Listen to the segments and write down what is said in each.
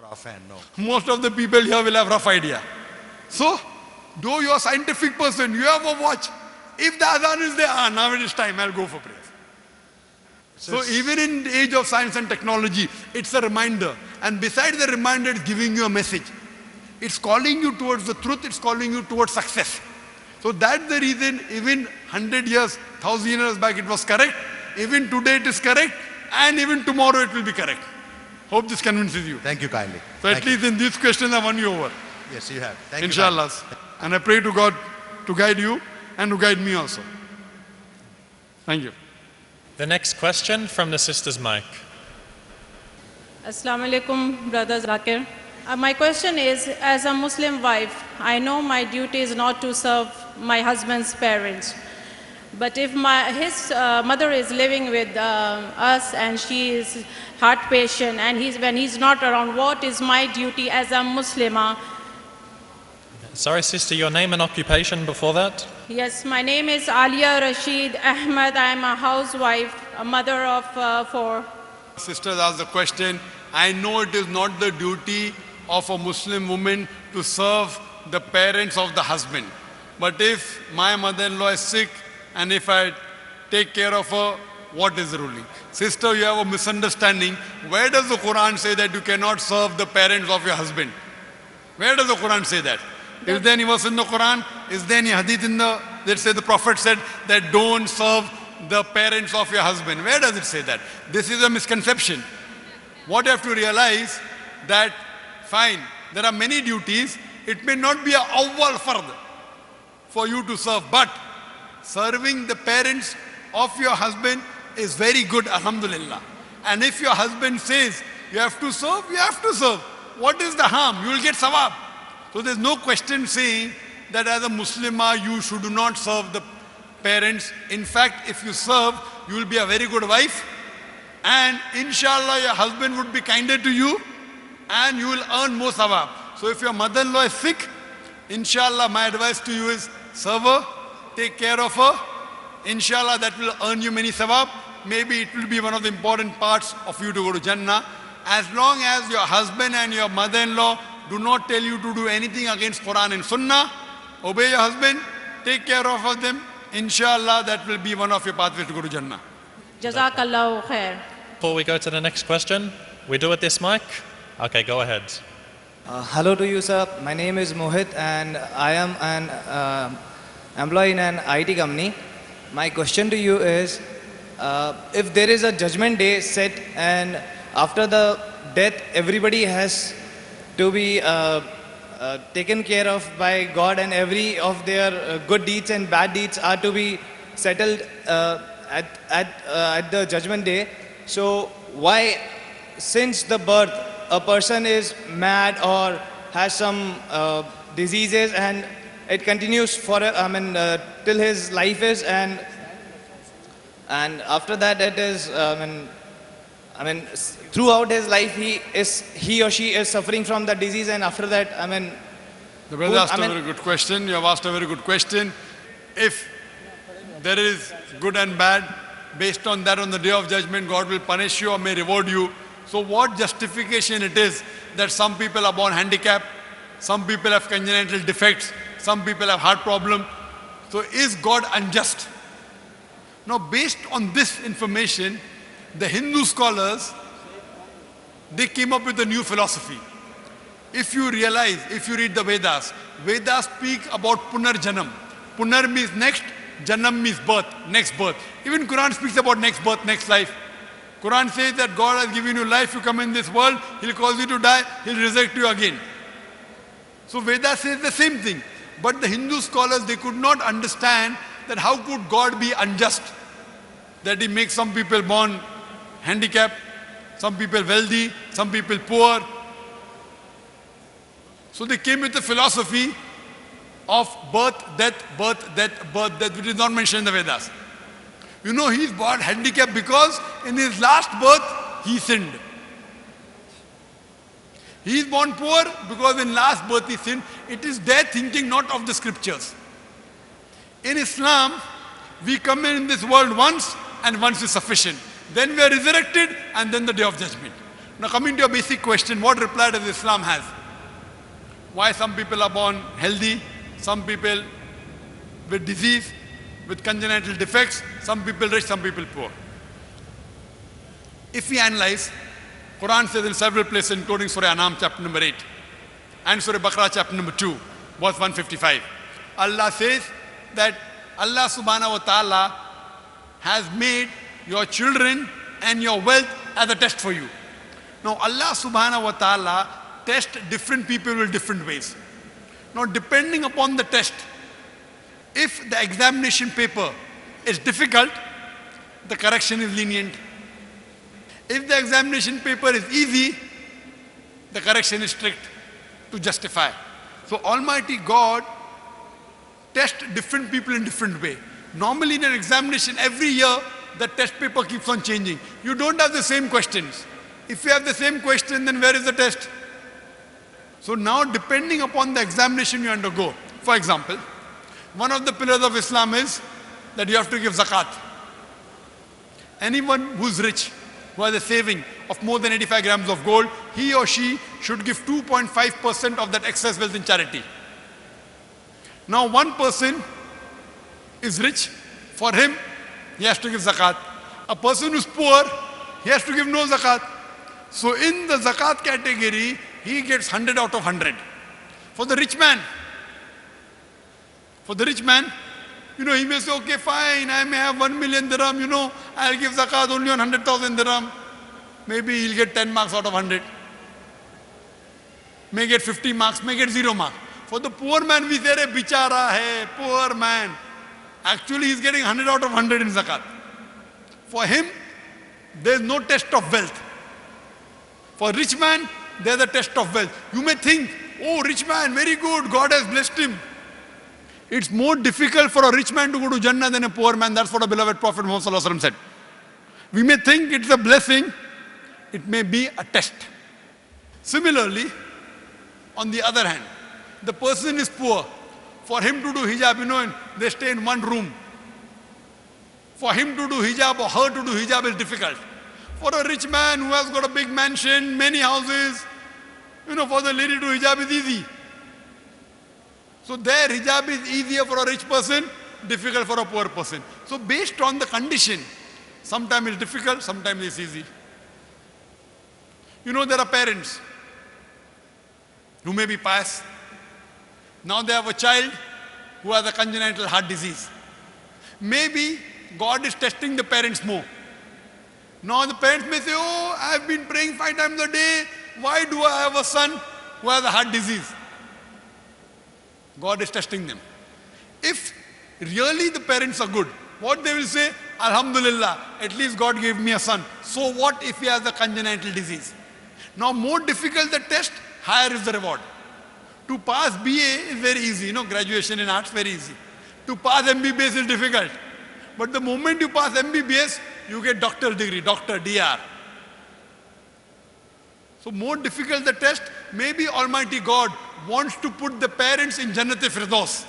Not offhand, no. Most of the people here will have rough idea. So, though you are a scientific person, you have a watch. If the adhan is there, now it is time, I'll go for prayer. So even in the age of science and technology, it's a reminder. And besides the reminder, it's giving you a message. It's calling you towards the truth, it's calling you towards success. So that's the reason even 100 years, 1000 years back it was correct. Even today it is correct. And even tomorrow it will be correct. Hope this convinces you. Thank you kindly. So at least in these questions I won you over. Yes, you have. Thank you. Inshallah. And I pray to God to guide you and to guide me also. Thank you. The next question from the sister's mic. Assalamu alaikum, Brother Zakir. My question is, as a Muslim wife, I know my duty is not to serve my husband's parents. But if his mother is living with us and she is heart patient and when he's not around, what is my duty as a Muslimah? Sorry, sister, your name and occupation before that? Yes, my name is Alia Rashid Ahmed. I am a housewife, a mother of 4. Sisters asked the question, I know it is not the duty of a Muslim woman to serve the parents of the husband. But if my mother-in-law is sick and if I take care of her, what is the ruling? Sister, you have a misunderstanding. Where does the Quran say that you cannot serve the parents of your husband? Where does the Quran say that? Is there any verse in the Quran? Is there any hadith in that say the Prophet said that don't serve the parents of your husband? Where does it say that? This is a misconception. What you have to realize that, fine, there are many duties. It may not be a awwal fard for you to serve, but serving the parents of your husband is very good, alhamdulillah. And if your husband says you have to serve, you have to serve. What is the harm? You will get sawab. So there's no question saying that as a Muslimah you should not serve the parents. In fact, if you serve, you will be a very good wife. And inshallah your husband would be kinder to you and you will earn more sawab. So if your mother-in-law is sick, inshallah my advice to you is serve her, take care of her. Inshallah that will earn you many sawab. Maybe it will be one of the important parts of you to go to Jannah. As long as your husband and your mother-in-law do not tell you to do anything against Quran and Sunnah, obey your husband, take care of them. Inshallah that will be one of your pathways to go to Jannah. Jazakallahu khair. Before we go to the next question, we do it this mic? Okay, go ahead. Hello to you, sir. My name is Mohit and I am an employee in an IT company. My question to you is, if there is a judgment day set and after the death everybody has to be taken care of by God and every of their good deeds and bad deeds are to be settled at the judgment day. So why, since the birth, a person is mad or has some diseases and it continues for till his life is and after that it is throughout his life he or she is suffering from the disease and after that The brother asked a very good question. You have asked a very good question. If there is good and bad, based on that on the day of judgment, God will punish you or may reward you. So what justification it is that some people are born handicapped, some people have congenital defects, some people have heart problem. So is God unjust? Now based on this information, the Hindu scholars, they came up with a new philosophy. If you realize, if you read the Vedas, Vedas speak about Punarjanam. Punar means next, Janam means birth, next birth. Even Quran speaks about next birth, next life. Quran says that God has given you life, you come in this world, He'll cause you to die, He'll resurrect you again. So Vedas says the same thing. But the Hindu scholars, they could not understand that how could God be unjust? That He makes some people born handicapped, some people wealthy, some people poor. So they came with the philosophy of birth, death, which is not mentioned in the Vedas. You know, he's born handicapped because in his last birth, he sinned. He is born poor because in last birth he sinned. It is their thinking, not of the scriptures. In Islam, we come in this world once and once is sufficient. Then we are resurrected and then the day of judgment. Now coming to your basic question, what reply does Islam has? Why some people are born healthy, some people with disease, with congenital defects, some people rich, some people poor. If we analyze, Quran says in several places, including Surah Anam chapter number 8 and Surah Baqarah chapter number 2, verse 155. Allah says that Allah subhanahu wa ta'ala has made your children and your wealth as a test for you. Now Allah subhanahu wa ta'ala tests different people in different ways. Now depending upon the test, if the examination paper is difficult, the correction is lenient. If the examination paper is easy, the correction is strict to justify. So Almighty God tests different people in different way. Normally in an examination, every year, the test paper keeps on changing. You don't have the same questions. If you have the same question, then where is the test? So now depending upon the examination you undergo, for example, one of the pillars of Islam is that you have to give zakat. Anyone who's rich, who has a saving of more than 85 grams of gold, he or she should give 2.5% of that excess wealth in charity. Now one person is rich, for him, he has to give zakat. A person who's poor, he has to give no zakat. So in the zakat category, he gets 100 out of 100. For the rich man, he may say, okay, fine, I may have 1 million dirham, I'll give zakat only on 100,000 dirham. Maybe he'll get 10 marks out of 100. May get 50 marks, may get 0 marks. For the poor man, we say, bichara hai, poor man. Actually, he's getting 100 out of 100 in zakat. For him, there's no test of wealth. For rich man, there's a test of wealth. You may think, oh, rich man, very good, God has blessed him. It's more difficult for a rich man to go to Jannah than a poor man. That's what our beloved Prophet Muhammad said. We may think it's a blessing, it may be a test. Similarly, on the other hand, the person is poor. For him to do hijab, they stay in one room. For him to do hijab or her to do hijab is difficult. For a rich man who has got a big mansion, many houses, for the lady to do hijab is easy. So their hijab is easier for a rich person, difficult for a poor person. So based on the condition, sometimes it's difficult, sometimes it's easy. There are parents who may be pious. Now they have a child who has a congenital heart disease. Maybe God is testing the parents more. Now the parents may say, oh, I've been praying 5 times a day. Why do I have a son who has a heart disease? God is testing them. If really the parents are good, what they will say, Alhamdulillah, at least God gave me a son. So what if he has a congenital disease? Now more difficult the test, higher is the reward. To pass BA is very easy, graduation in arts very easy. To pass MBBS is difficult. But the moment you pass MBBS, you get doctor's degree, doctor, DR. So more difficult the test, maybe Almighty God wants to put the parents in Jannat-e-Firdaus.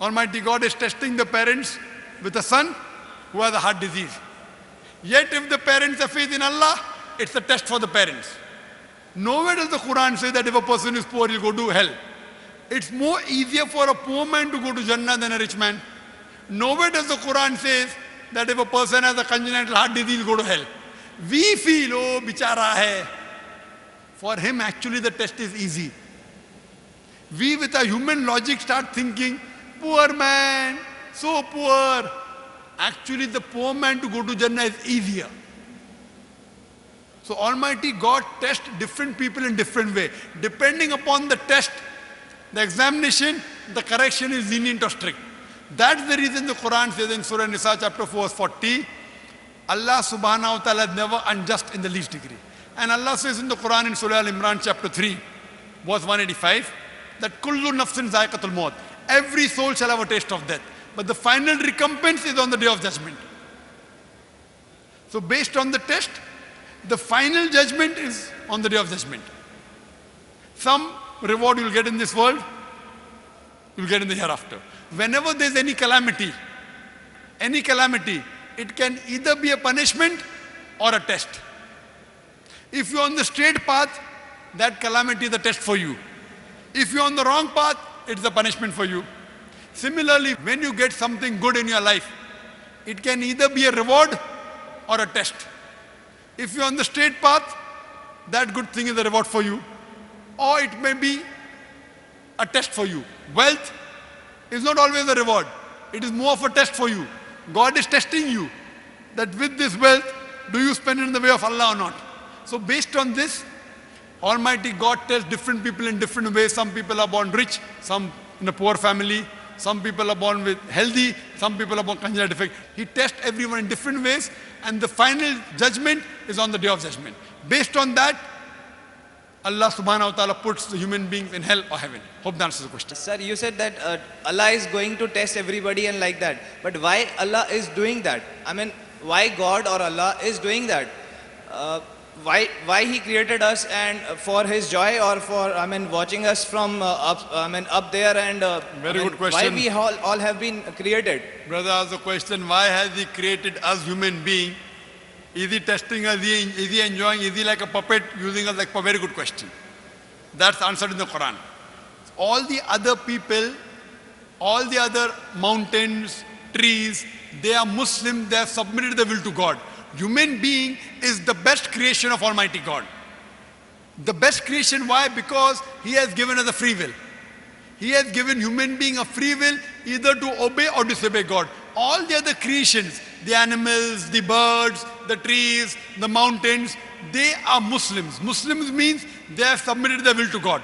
Almighty God is testing the parents with a son who has a heart disease. Yet if the parents have faith in Allah, it's a test for the parents. Nowhere does the Quran say that if a person is poor, he'll go to hell. It's more easier for a poor man to go to Jannah than a rich man. Nowhere does the Quran say that if a person has a congenital heart disease, he'll go to hell. We feel, oh, bichara hai. For him, actually, the test is easy. We, with our human logic, start thinking, poor man, so poor. Actually, the poor man to go to Jannah is easier. So Almighty God tests different people in different way. Depending upon the test, the examination, the correction is lenient or strict. That's the reason the Quran says in Surah Nisa chapter 4 verse 40, Allah subhanahu wa ta'ala is never unjust in the least degree. And Allah says in the Quran in Surah Al-Imran chapter 3 verse 185 that kullu nafsin zaiqatul maut. Every soul shall have a taste of death. But the final recompense is on the day of judgment. So based on the test, the final judgment is on the day of judgment. Some reward you will get in this world, you will get in the hereafter. Whenever there is any calamity, it can either be a punishment or a test. If you're on the straight path, that calamity is a test for you. If you're on the wrong path, it's a punishment for you. Similarly, when you get something good in your life, it can either be a reward or a test. If you're on the straight path, that good thing is a reward for you, or it may be a test for you. Wealth is not always a reward. It is more of a test for you. God is testing you that with this wealth, do you spend it in the way of Allah or not? So based on this, Almighty God tests different people in different ways. Some people are born rich, some in a poor family, some people are born with healthy, some people are born congenital defect. He tests everyone in different ways, and the final judgment is on the day of judgment. Based on that, Allah subhanahu wa ta'ala puts the human beings in hell or heaven. Hope that answers the question. Sir, you said that Allah is going to test everybody and like that. But why Allah is doing that? I mean, why God or Allah is doing that? Why He created us and for His joy, or for watching us from up there, and Very good question. Why we all have been created? Brother asked the question, why has He created us human being? Is He testing us? Is He enjoying? Is He like a puppet using us like a very good question? That's answered in the Quran. All the other people, all the other mountains, trees, they are Muslim, they have submitted their will to God. Human being is the best creation of Almighty God. The best creation, why? Because He has given us a free will. He has given human being a free will either to obey or disobey God. All the other creations, the animals, the birds, the trees, the mountains, they are Muslims. Muslims means they have submitted their will to God.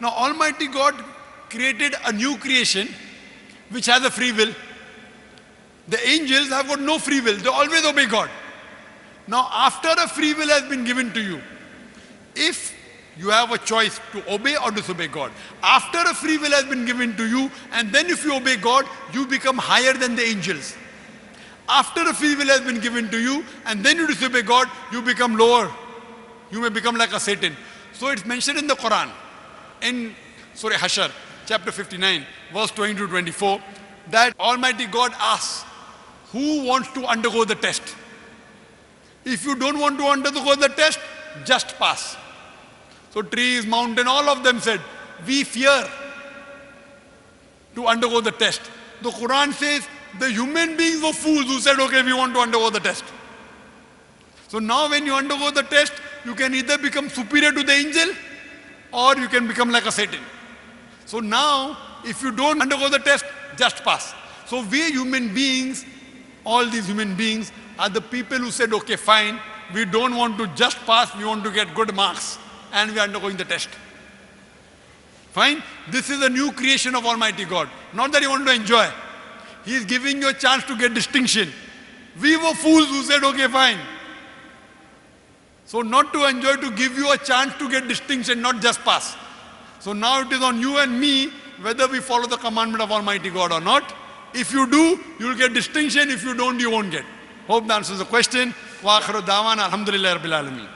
Now Almighty God created a new creation which has a free will. The angels have got no free will. They always obey God. Now after a free will has been given to you, if you have a choice to obey or disobey God, after a free will has been given to you, and then if you obey God, you become higher than the angels. After a free will has been given to you, and then you disobey God, you become lower. You may become like a Satan. So it's mentioned in the Quran, in Surah Hashar, chapter 59, verse 20 to 24, that Almighty God asks, who wants to undergo the test? If you don't want to undergo the test, just pass. So trees, mountain, all of them said, we fear to undergo the test. The Quran says, the human beings were fools who said, okay, we want to undergo the test. So now when you undergo the test, you can either become superior to the angel, or you can become like a Satan. So now, if you don't undergo the test, just pass. So we human beings, all these human beings, are the people who said, okay, fine, we don't want to just pass, we want to get good marks, and we are undergoing the test. Fine? This is a new creation of Almighty God. Not that you want to enjoy. He is giving you a chance to get distinction. We were fools who said, okay, fine. So not to enjoy, to give you a chance to get distinction, not just pass. So now it is on you and me whether we follow the commandment of Almighty God or not. If you do, you will get distinction. If you don't, you won't get. Hope that answers the question. Wa akhiru da'wana alhamdulillahi rabbil alameen.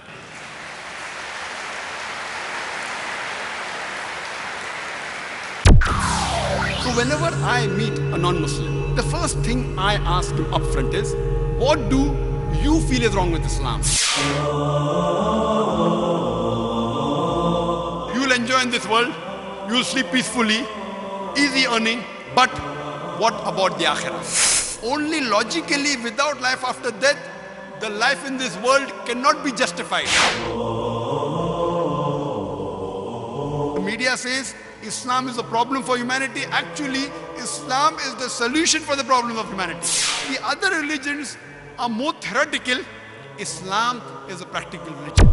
So whenever I meet a non-Muslim, the first thing I ask him upfront is, what do you feel is wrong with Islam? You'll enjoy in this world, you'll sleep peacefully, easy earning, but what about the Akhirah? Only logically, without life after death, the life in this world cannot be justified. The media says Islam is a problem for humanity. Actually, Islam is the solution for the problem of humanity. The other religions are more theoretical. Islam is a practical religion.